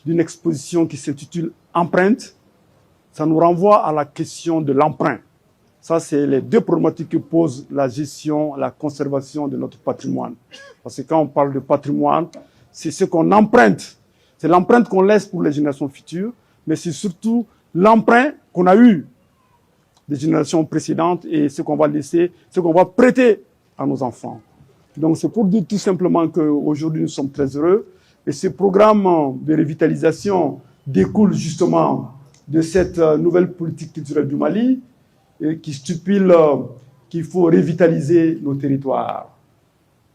d'une exposition qui s'intitule « Empreinte ». Ça nous renvoie à la question de l'emprunt. Ça, c'est les deux problématiques que pose la gestion, la conservation de notre patrimoine. Parce que quand on parle de patrimoine, c'est ce qu'on emprunte. C'est l'empreinte qu'on laisse pour les générations futures, mais c'est surtout l'emprunt qu'on a eu des générations précédentes et ce qu'on va laisser, ce qu'on va prêter à nos enfants. Donc, c'est pour dire tout simplement qu'aujourd'hui, nous sommes très heureux. Et ce programme de revitalisation découle justement de cette nouvelle politique culturelle du Mali qui stipule qu'il faut revitaliser nos territoires.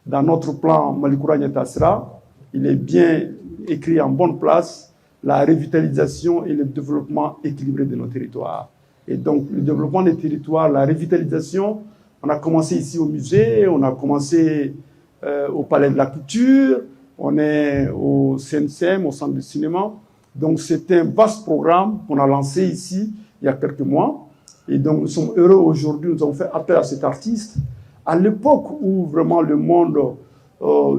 Dans notre plan Malikoura Niatasra, il est bien écrit en bonne place la revitalisation et le développement équilibré de nos territoires. Et donc, le développement des territoires, la revitalisation, on a commencé ici au musée, on a commencé au Palais de la Culture, on est au CNCM, au Centre de cinéma. Donc, c'est un vaste programme qu'on a lancé ici il y a quelques mois. Et donc, nous sommes heureux aujourd'hui, nous avons fait appel à cet artiste. À l'époque où vraiment le monde,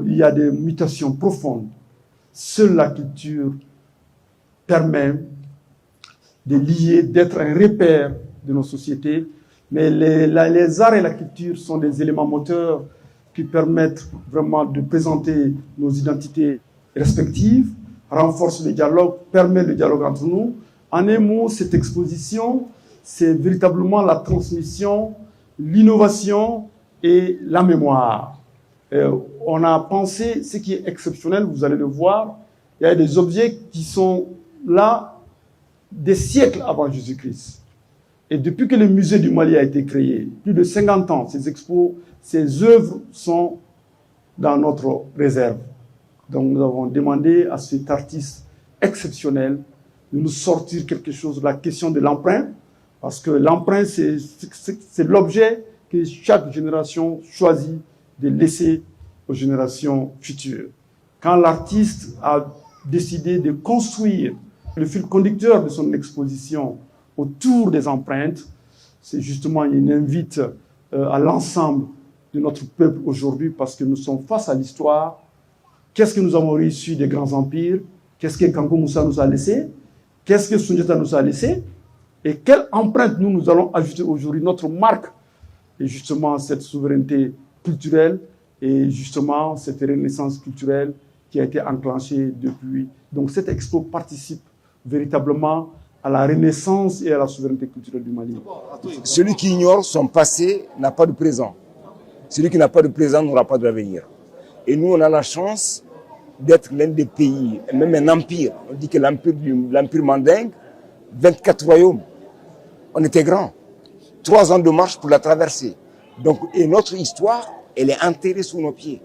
il y a des mutations profondes, seule la culture permet de lier, d'être un repère de nos sociétés. Mais les arts et la culture sont des éléments moteurs qui permettent vraiment de présenter nos identités respectives, renforcent le dialogue, permet le dialogue entre nous. En un mot, cette exposition, c'est véritablement la transmission, l'innovation et la mémoire. On a pensé, ce qui est exceptionnel, vous allez le voir, il y a des objets qui sont là des siècles avant Jésus-Christ. Et depuis que le musée du Mali a été créé, plus de 50 ans, ces expos, ces œuvres sont dans notre réserve. Donc nous avons demandé à cet artiste exceptionnel de nous sortir quelque chose de la question de l'emprunt, parce que l'emprunt, c'est l'objet que chaque génération choisit de laisser aux générations futures. Quand l'artiste a décidé de construire le fil conducteur de son exposition autour des empreintes, c'est justement une invite à l'ensemble de notre peuple aujourd'hui, parce que nous sommes face à l'histoire. Qu'est-ce que nous avons reçu des grands empires? Qu'est-ce que Kankou Moussa nous a laissé? Qu'est-ce que Soundiata nous a laissé? Et quelle empreinte nous allons ajouter aujourd'hui, notre marque, et justement cette souveraineté culturelle et justement cette renaissance culturelle qui a été enclenchée depuis. Donc cette expo participe véritablement à la renaissance et à la souveraineté culturelle du Mali. Celui qui ignore son passé n'a pas de présent. Celui qui n'a pas de présent n'aura pas d'avenir. Et nous, on a la chance d'être l'un des pays, même un empire. On dit que l'empire mandingue, 24 royaumes. On était grand. 3 ans de marche pour la traverser. Donc, et notre histoire, elle est enterrée sous nos pieds.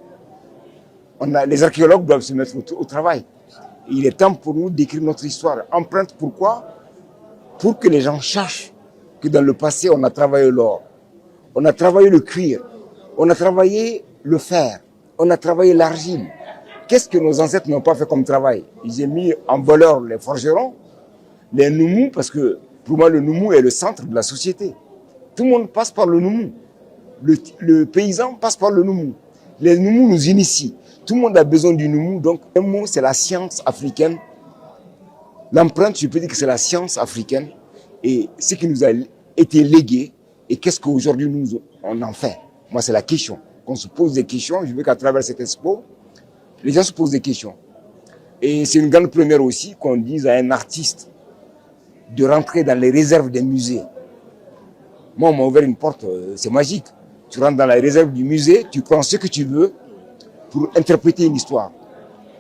Les archéologues doivent se mettre au travail. Il est temps pour nous d'écrire notre histoire. Empreinte, pourquoi? Pour que les gens sachent que dans le passé, on a travaillé l'or, on a travaillé le cuir, on a travaillé le fer, on a travaillé l'argile. Qu'est-ce que nos ancêtres n'ont pas fait comme travail? Ils ont mis en valeur les forgerons, les noumous, parce que pour moi, le noumou est le centre de la société. Tout le monde passe par le noumou. Le paysan passe par le noumou. Les noumous nous initient. Tout le monde a besoin du noumou. Donc, un mot, c'est la science africaine. L'empreinte, je peux dire que c'est la science africaine. Et ce qui nous a été légué, et qu'est-ce qu'aujourd'hui on en fait? Moi, c'est la question. Qu'on se pose des questions. Je veux qu'à travers cette expo, les gens se posent des questions. Et c'est une grande première aussi qu'on dise à un artiste de rentrer dans les réserves des musées. Moi, on m'a ouvert une porte, c'est magique. Tu rentres dans la réserve du musée, tu prends ce que tu veux pour interpréter une histoire.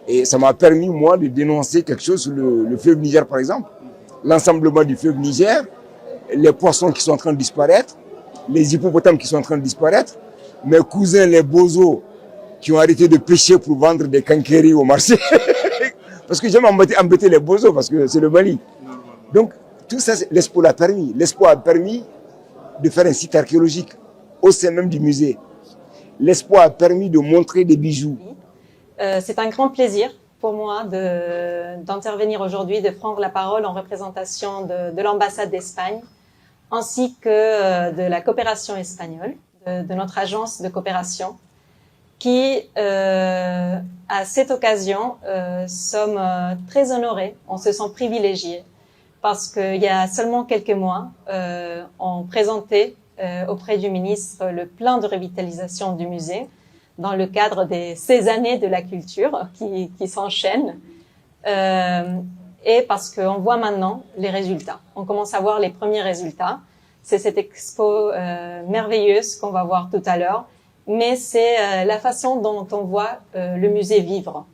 Et ça m'a permis, moi, de dénoncer quelque chose sur le fleuve Niger, par exemple. L'ensemblement du fleuve Niger, les poissons qui sont en train de disparaître, les hippopotames qui sont en train de disparaître, mes cousins, les bozos, qui ont arrêté de pêcher pour vendre des canqueries au marché. Parce que j'aime embêter les bozos, parce que c'est le Mali. Donc, tout ça, l'Expo l'a permis. L'Expo a permis de faire un site archéologique au sein même du musée. L'Expo a permis de montrer des bijoux. C'est un grand plaisir pour moi d'intervenir aujourd'hui, de prendre la parole en représentation de l'ambassade d'Espagne, ainsi que de la coopération espagnole, de notre agence de coopération. qui, à cette occasion, sommes très honorés, on se sent privilégiés, parce qu'il y a seulement quelques mois, on présentait auprès du ministre le plan de revitalisation du musée dans le cadre des 16 années de la culture qui s'enchaînent, et parce qu'on voit maintenant les résultats. On commence à voir les premiers résultats. C'est cette expo merveilleuse qu'on va voir tout à l'heure, mais c'est la façon dont on voit le musée vivre.